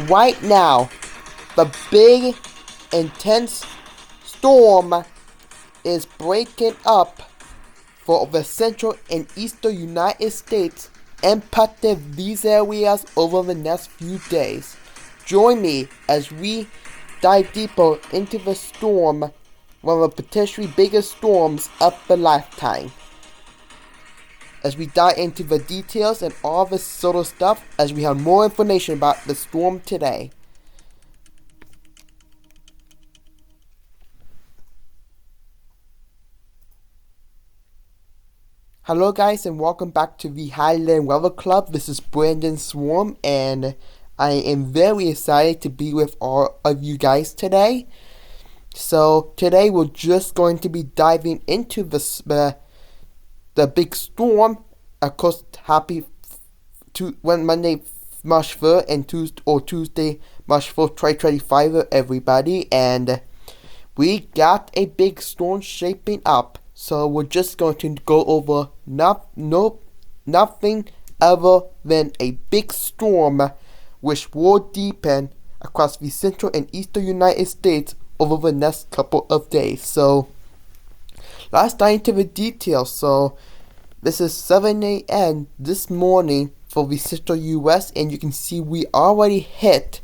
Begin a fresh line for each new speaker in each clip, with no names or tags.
Right now, the big, intense storm is breaking up for the central and eastern United States, impacting these areas over the next few days. Join me as we dive deeper into the storm, one of the potentially biggest storms of the lifetime. As we dive into the details and all this sort of stuff, as we have more information about the storm today. Hello guys and welcome back to the Highland Weather Club. This is Brandon Swarm and I am very excited to be with all of you guys today. So today we're just going to be diving into the big storm. Of course, happy Monday, March 3rd and Tuesday, March 4th, 2025 everybody. And we got a big storm shaping up. So we're just going to go over nothing other than a big storm which will deepen across the central and eastern United States over the next couple of days. So let's dive into the details. So this is 7 a.m. this morning for the central US, and you can see we already hit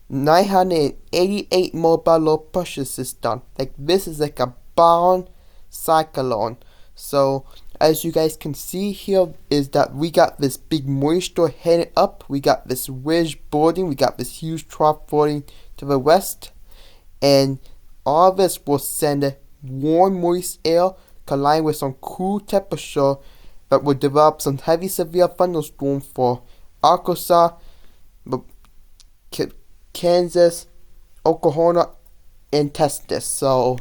988 mobile low pressure system. Like this is like a bomb cyclone. So as you guys can see here is that we got this big moisture heading up, we got this ridge boarding, we got this huge trough boarding to the west, and all this will send warm moist air colliding with some cool temperature that will develop some heavy severe thunderstorm for Arkansas, Kansas, Oklahoma, and Texas. So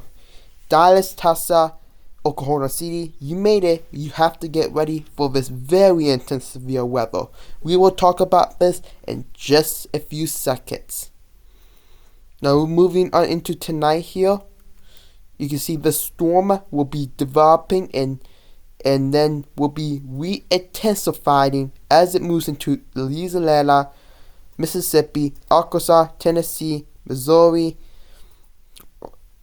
Dallas, Tulsa, Oklahoma City, you made it. You have to get ready for this very intense severe weather. We will talk about this in just a few seconds. Now moving on into tonight here, you can see the storm will be developing and then will be re-intensifying as it moves into Louisiana, Mississippi, Arkansas, Tennessee, Missouri,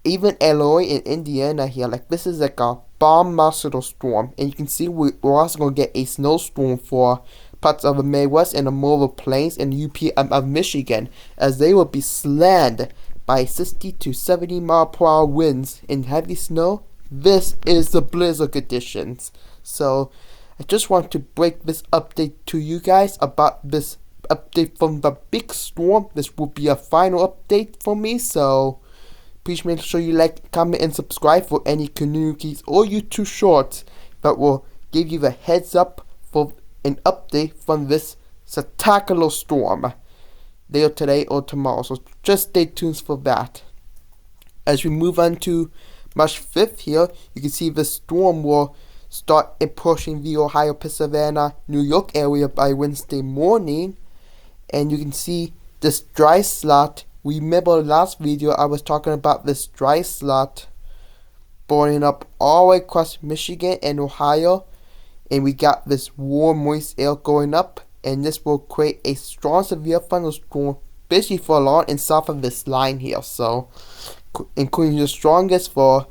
even Illinois and Indiana here. Like this is like a bomb monster storm, and you can see we're also gonna get a snowstorm for parts of the Midwest and the Moral Plains and the UP of Michigan, as they will be slammed by 60 to 70 mile per hour winds and heavy snow. This is the blizzard conditions. So I just want to break this update to you guys about this update from the big storm. This will be a final update for me, so please make sure you like, comment, and subscribe for any communities or YouTube shorts that will give you the heads up for an update from this spectacular storm later today or tomorrow. So just stay tuned for that. As we move on to March 5th here, you can see the storm will start approaching the Ohio, Pennsylvania, New York area by Wednesday morning. And you can see this dry slot. Remember last video I was talking about this dry slot burning up all the way across Michigan and Ohio, and we got this warm moist air going up, and this will create a strong severe thunderstorm basically for along and south of this line here. So including the strongest for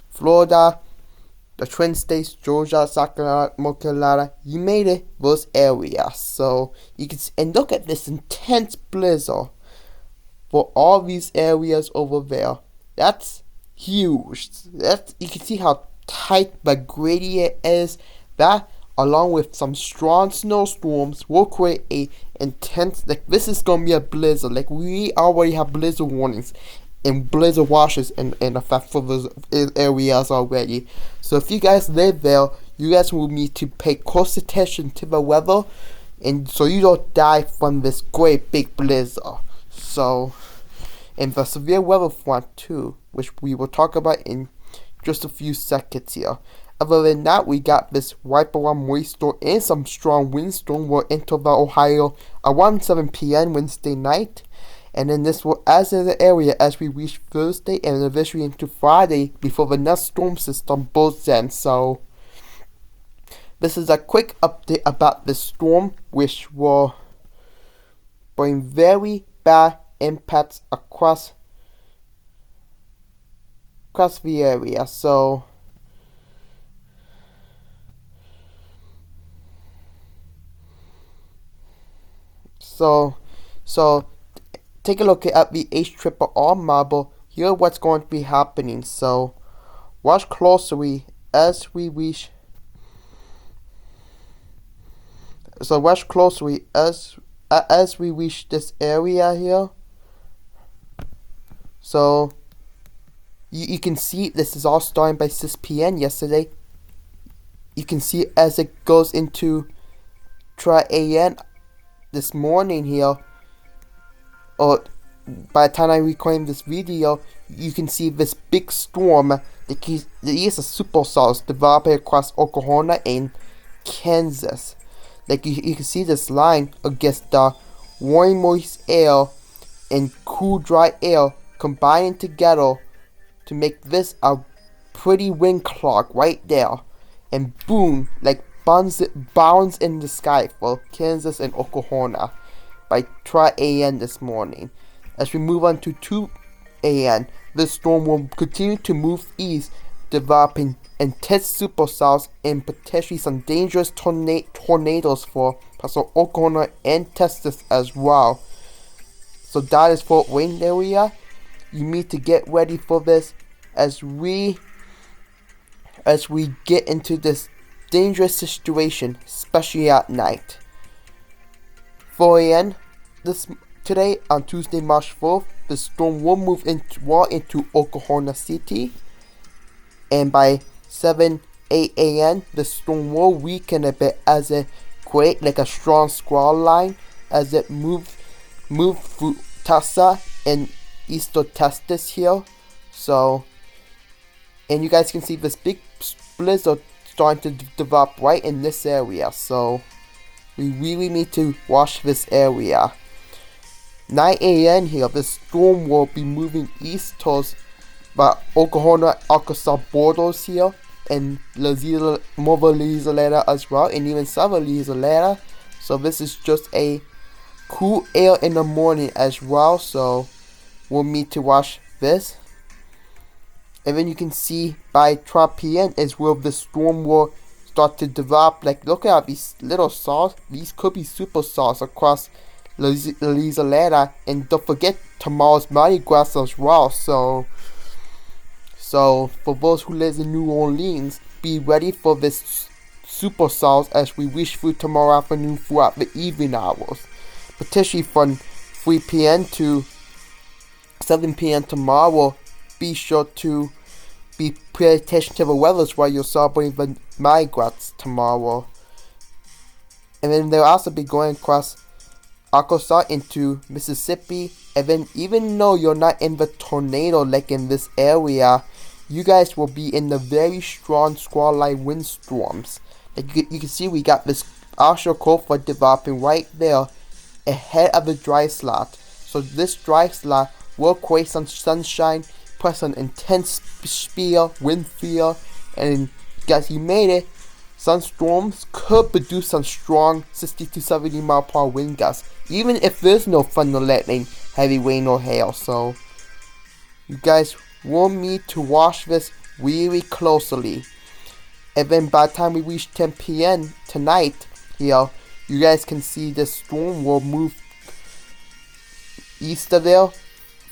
Florida, the Twin States, Georgia, South Carolina, North Carolina. You made it, those areas. So you can see, and look at this intense blizzard for all these areas over there. That's huge. You can see how tight the gradient is. That, along with some strong snowstorms, will create a intense, like this is gonna be a blizzard. Like we already have blizzard warnings and blizzard washes in effect for those areas already. So if you guys live there, you guys will need to pay close attention to the weather, and so you don't die from this great big blizzard. So, and the severe weather front too, which we will talk about in just a few seconds here. Other than that, we got this wipe around moisture and some strong windstorm will enter the Ohio around 7 p.m. Wednesday night. And then this will add in the area as we reach Thursday and eventually into Friday before the next storm system builds in. So this is a quick update about the storm, which will bring very bad impacts across the area. So take a look at the HRRR model. Here what's going to be happening. So watch closely as we reach. So watch closely as we reach this area here. So you can see this is all starting by 6 p.m. yesterday. You can see as it goes into 3 a.m. this morning here, or by the time I record this video, you can see this big storm that is a supercell developing across Oklahoma and Kansas. Like you can see this line against the warm moist air and cool dry air combining together to make this a pretty wind clock right there. And boom, like bounds in the sky for Kansas and Oklahoma by 3 a.m. this morning. As we move on to 2 a.m., this storm will continue to move east, developing intense supercells and potentially some dangerous tornadoes for parts of Oklahoma and Texas as well. So that is Fort Wayne area. You need to get ready for this as we get into this dangerous situation, especially at night. 4 a.m. Today on Tuesday, March 4th, the storm will move into Oklahoma City, and by 8 a.m. the storm will weaken a bit as it create like a strong squall line as it move through Tulsa and eastern Texas here. So, and you guys can see this big blizzard starting to develop right in this area. So we really need to watch this area. 9 a.m. here, the storm will be moving east towards the Oklahoma-Arkansas borders here, and Mobile Louisiana as well, and even Southern Louisiana. So this is just a cool air in the morning as well. So we'll need to watch this. And then you can see by 12 p.m. is where the storm will start to develop. Like, look at these little cells. These could be super cells across Louisiana. And don't forget tomorrow's Mardi Gras as well. So for those who live in New Orleans, be ready for this supercells as we reach through tomorrow afternoon throughout the evening hours. Potentially from 3 p.m. to 7 p.m. tomorrow. Be sure to pay attention to the weather while you're celebrating the Mardi Gras tomorrow. And then they'll also be going across Arkansas into Mississippi. And then even though you're not in the tornado like in this area, you guys will be in the very strong squall line windstorms. Like you can see, we got this offshore cold front developing right there ahead of the dry slot. So this dry slot will create some sunshine, plus an intense wind field, and guys, you made it. Some storms could produce some strong 60 to 70 mile per hour wind gusts, even if there's no thunder, lightning, heavy rain, or hail. So you guys will need to watch this really closely. And then by the time we reach 10 p.m. tonight here, you guys can see the storm will move east of there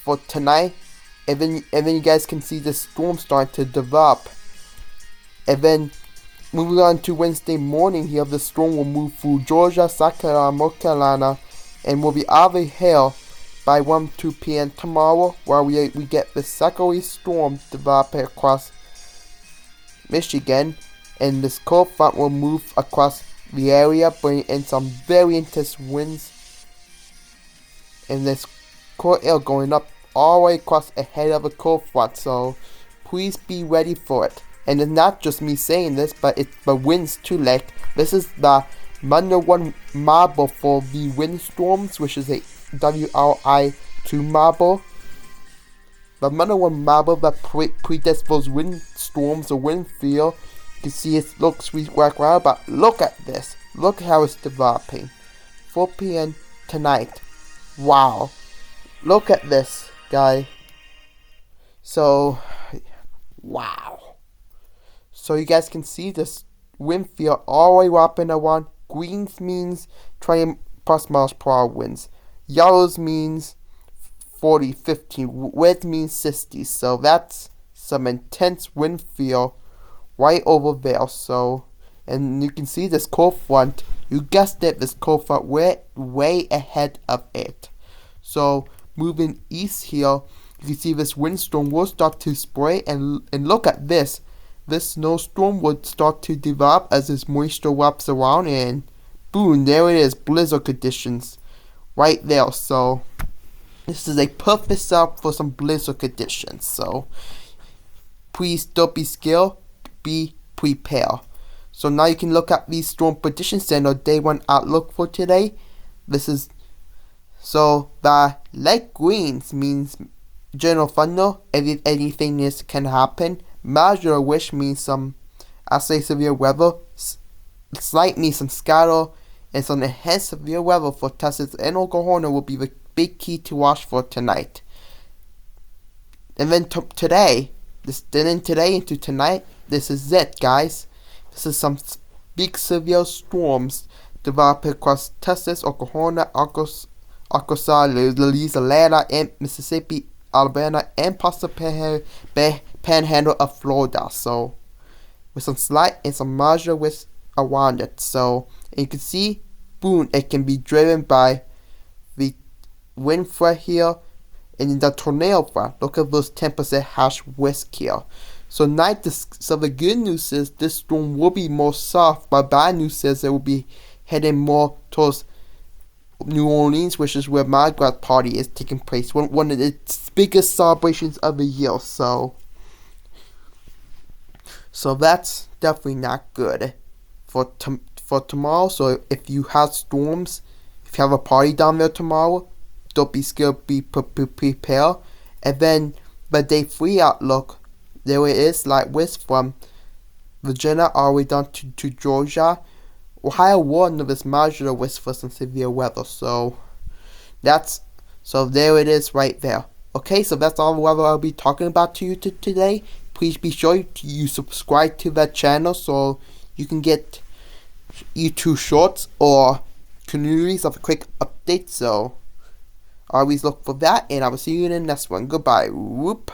for tonight. And then you guys can see the storm starting to develop. And then moving on to Wednesday morning here, the storm will move through Georgia, South Carolina, North Carolina, and will be out of here by 2 p.m. tomorrow, where we get the secondary storm developing across Michigan. And this cold front will move across the area, bringing in some very intense winds. And this cold air going up all the way across ahead of the cold front, so please be ready for it. And it's not just me saying this, but it's the winds too. Like, this is the #1 model for the windstorms, which is a WRI2 model. The #1 model that predicts those windstorms or wind field. You can see it looks work around, but look at this. Look how it's developing. 4 p.m. tonight. Wow. look at this, guy. So, wow. So you guys can see this wind field all the way up and around. Greens means 20 plus miles per hour winds. Yellows means 40, 50. Red means 60. So that's some intense wind field right over there. So, and you can see this cold front. You guessed it, this cold front way ahead of it. So moving east here, you can see this windstorm will start to spray, and look at this. This snowstorm would start to develop as this moisture wraps around, and boom, there it is, blizzard conditions right there. So this is a perfect setup for some blizzard conditions. So please don't be scared, be prepared. So now you can look at the Storm Prediction Center Day 1 outlook for today. This is, so the light greens means general thunder, anything this can happen. Major wish means some, I say severe weather. Slight means some scatter, and some enhanced severe weather for Texas and Oklahoma will be the big key to watch for tonight. And then today into tonight, this is it, guys. This is some big severe storms developing across Texas, Oklahoma, Arkansas, Louisiana, and Mississippi, Alabama, and possibly panhandle of Florida. So with some slight and some major winds around it. So you can see, boom, it can be driven by the wind threat here and the tornado threat. Look at those 10% hash risk here. So the good news is this storm will be more soft, but bad news is it will be heading more towards New Orleans, which is where my grad party is taking place. One of its biggest celebrations of the year. So that's definitely not good for tomorrow. So if you have storms, if you have a party down there tomorrow, don't be scared, be prepared. And then the day 3 outlook, there it is, light winds from Virginia all the way down to Georgia. Ohio warned of this major risk for some severe weather. So there it is right there. Okay, so that's all the weather I'll be talking about to you today. Please be sure you subscribe to that channel so you can get YouTube shorts or communities of quick updates. So always look for that, and I will see you in the next one. Goodbye. Whoop.